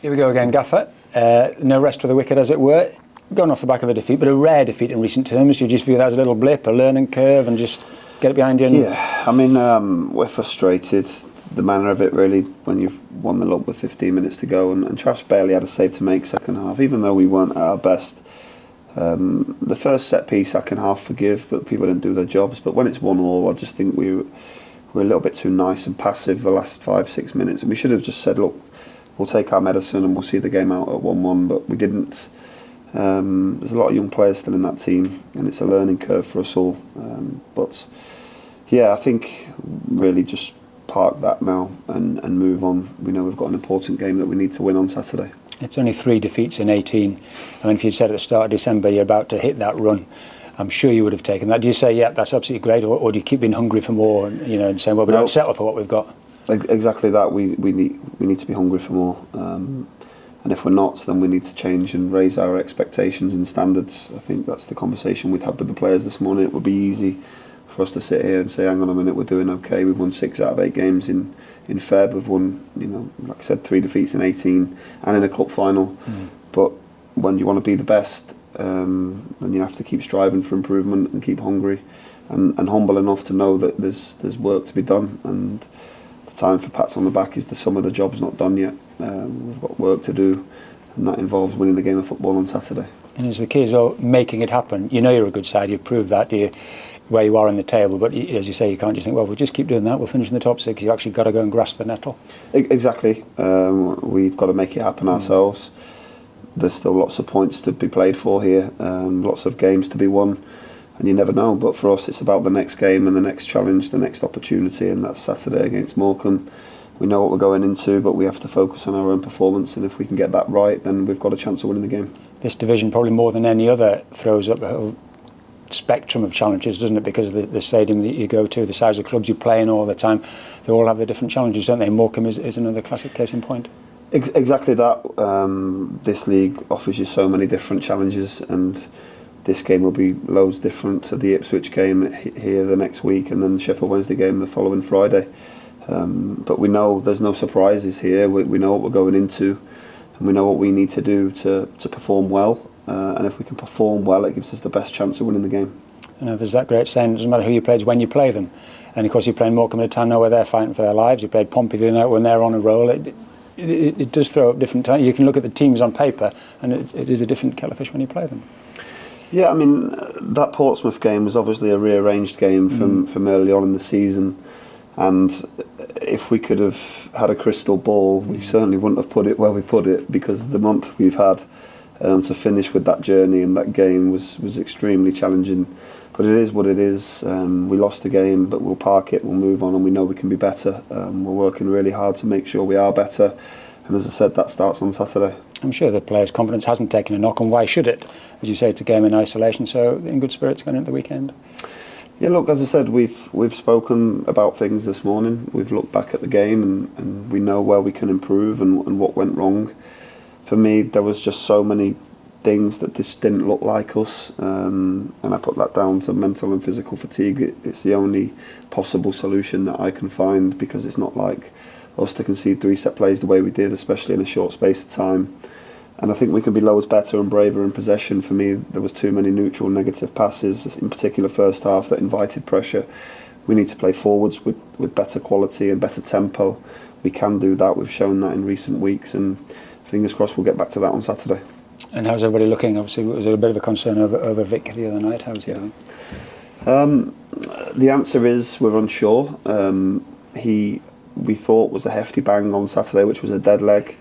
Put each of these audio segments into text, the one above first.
Here we go again, Gaffer. No rest for the wicked, as it were. Going off the back of a defeat, but a rare defeat in recent terms. Do you just view that as a little blip, a learning curve, and just get it behind you? Yeah, I mean, we're frustrated. The manner of it, really, when you've 1-0 up with 15 minutes to go, and Trash barely had a save to make second half, even though we weren't at our best. The first set piece I can half forgive, but people didn't do their jobs. But when it's 1-1, I just think we were a little bit too nice and passive the last 5-6 minutes, and we should have just said, look, we'll take our medicine and we'll see the game out at 1-1, but we didn't. There's a lot of young players still in that team, and it's a learning curve for us all. But yeah, I think really just park that now and move on. We know we've got an important game that we need to win on Saturday. It's only 3 defeats in 18. I mean, if you'd said at the start of December you're about to hit that run, I'm sure you would have taken that. Do you say, yeah, that's absolutely great, or do you keep being hungry for more, and saying, well, we don't settle for what we've got? Exactly that. We need to be hungry for more. And if we're not, then we need to change and raise our expectations and standards. I think that's the conversation we've had with the players this morning. It would be easy for us to sit here and say, hang on a minute, we're doing okay. We've won 6 out of 8 games in Feb. We've won, like I said, 3 defeats in 18 and in a cup final. But when you want to be the best, then you have to keep striving for improvement and keep hungry and humble enough to know that there's work to be done. And the time for pats on the back is the sum of the job's not done yet. We've got work to do, and that involves winning the game of football on Saturday. And it's the key as well, making it happen. You know you're a good side, you've proved that where you are in the table, but as you say, you can't just think, well, we'll just keep doing that, we'll finish in the top 6. You've actually got to go and grasp the nettle. Exactly. We've got to make it happen ourselves. There's still lots of points to be played for here, lots of games to be won, and you never know. But for us, it's about the next game and the next challenge, the next opportunity, and that's Saturday against Morecambe. We know what we're going into, but we have to focus on our own performance, and if we can get that right, then we've got a chance of winning the game. This division, probably more than any other, throws up a whole spectrum of challenges, doesn't it? Because the stadium that you go to, the size of clubs you play in all the time, they all have their different challenges, don't they? Morecambe is another classic case in point. Exactly that. This league offers you so many different challenges, and this game will be loads different to the Ipswich game here the next week, and then the Sheffield Wednesday game the following Friday. But we know there's no surprises here. We know what we're going into, and we know what we need to do to perform well. And if we can perform well, it gives us the best chance of winning the game. You know, there's that great saying, it doesn't matter who you play, it's when you play them. And of course, you're playing Morecambe at a time now where they're fighting for their lives. You played Pompey the other night when they're on a roll. It does throw up different times. You can look at the teams on paper, and it is a different kettle of fish when you play them. Yeah, I mean, that Portsmouth game was obviously a rearranged game from early on in the season. And if we could have had a crystal ball, we certainly wouldn't have put it where we put it, because the month we've had to finish with that journey and that game was extremely challenging. But it is what it is. We lost the game, but we'll park it, we'll move on, and we know we can be better. We're working really hard to make sure we are better. And as I said, that starts on Saturday. I'm sure the players' confidence hasn't taken a knock, and why should it? As you say, it's a game in isolation, so in good spirits going into the weekend. Yeah, look, as I said, we've spoken about things this morning. We've looked back at the game and we know where we can improve and what went wrong. For me, there was just so many things that just didn't look like us, and I put that down to mental and physical fatigue. It's the only possible solution that I can find, because it's not like us to concede 3 set plays the way we did, especially in a short space of time. And I think we can be loads better and braver in possession. For me, there was too many neutral negative passes, in particular first half, that invited pressure. We need to play forwards with better quality and better tempo. We can do that. We've shown that in recent weeks, and fingers crossed we'll get back to that on Saturday. And how's everybody looking? Obviously, was there a bit of a concern over Vic the other night? How's he doing? The answer is we're unsure. We thought was a hefty bang on Saturday, which was a dead leg.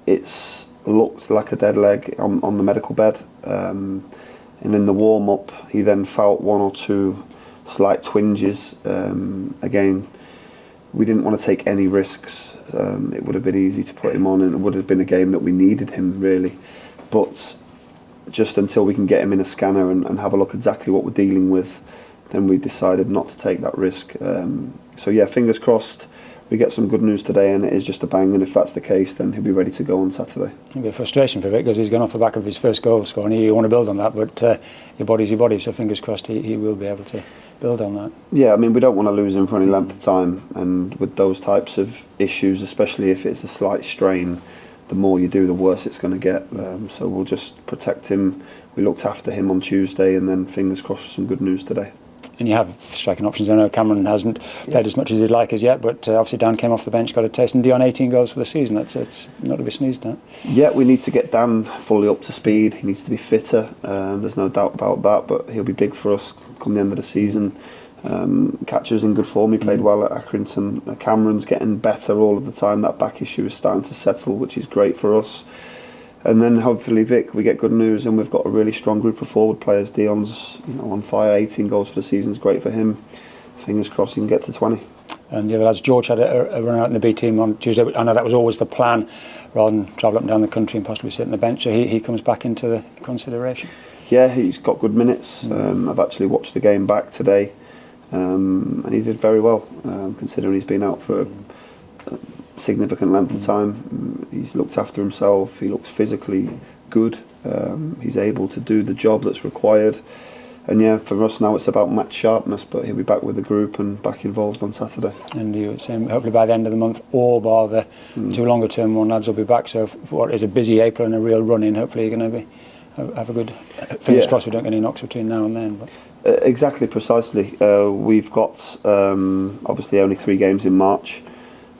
It's looked like a dead leg on the medical bed, and in the warm-up he then felt 1 or 2 slight twinges. Again, we didn't want to take any risks. It would have been easy to put him on, and it would have been a game that we needed him really, but just until we can get him in a scanner and have a look exactly what we're dealing with, then we decided not to take that risk. So yeah, fingers crossed, we get some good news today and it is just a bang, and if that's the case, then he'll be ready to go on Saturday. It'll be a frustration for Vic because he's gone off the back of his first goal score, and you want to build on that, but your body's your body, so fingers crossed he will be able to build on that. Yeah, I mean, we don't want to lose him for any length of time, and with those types of issues, especially if it's a slight strain, the more you do, the worse it's going to get. So we'll just protect him. We looked after him on Tuesday, and then fingers crossed for some good news today. And you have striking options. I know Cameron hasn't played as much as he'd like as yet, but obviously Dan came off the bench, got a taste, and Dion 18 goals for the season. It's not to be sneezed at. Yeah, we need to get Dan fully up to speed. He needs to be fitter. There's no doubt about that, but he'll be big for us come the end of the season. Catcher's in good form. He played well at Accrington. Cameron's getting better all of the time. That back issue is starting to settle, which is great for us. And then hopefully Vic, we get good news, and we've got a really strong group of forward players. Dion's on fire, 18 goals for the season is great for him. Fingers crossed he can get to 20. And the other lads, George had a run out in the B team on Tuesday. I know that was always the plan, rather than travel up and down the country and possibly sit on the bench. So he comes back into the consideration. Yeah, he's got good minutes. I've actually watched the game back today, and he did very well, considering he's been out for a significant length of time. He's looked after himself. He looks physically good. He's able to do the job that's required. And yeah, for us now it's about match sharpness, but he'll be back with the group and back involved on Saturday. And you were saying hopefully by the end of the month, all bar the two longer term one lads will be back. So for what is a busy April and a real run in, hopefully you're going to have a good. Fingers crossed we don't get any knocks between now and then. But. Exactly, precisely. We've got obviously only 3 games in March.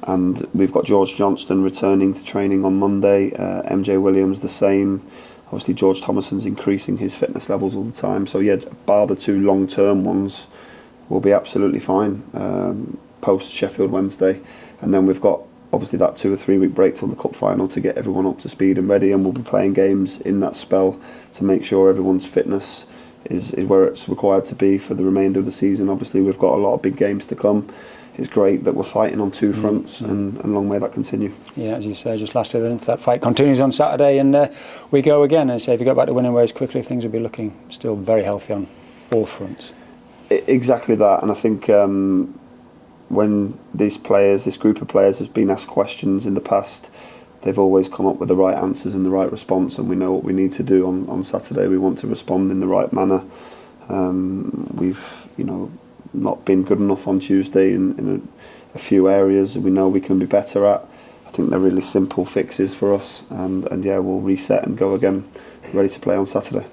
And we've got George Johnston returning to training on Monday, MJ Williams the same. Obviously George Thomason's increasing his fitness levels all the time. So yeah, bar the 2 long-term ones, we'll be absolutely fine post Sheffield Wednesday. And then we've got obviously that 2 or 3 week break till the cup final to get everyone up to speed and ready, and we'll be playing games in that spell to make sure everyone's fitness is where it's required to be for the remainder of the season. Obviously we've got a lot of big games to come. It's great that we're fighting on 2 fronts, and long may that continue. Yeah, as you say, just last year, that fight continues on Saturday, and we go again. And say if you go back to winning ways quickly, things will be looking still very healthy on all fronts. Exactly that, and I think when this group of players has been asked questions in the past, they've always come up with the right answers and the right response, and we know what we need to do on Saturday. We want to respond in the right manner. We've not been good enough on Tuesday in a few areas we know we can be better at. I think they're really simple fixes for us, and yeah, we'll reset and go again, ready to play on Saturday.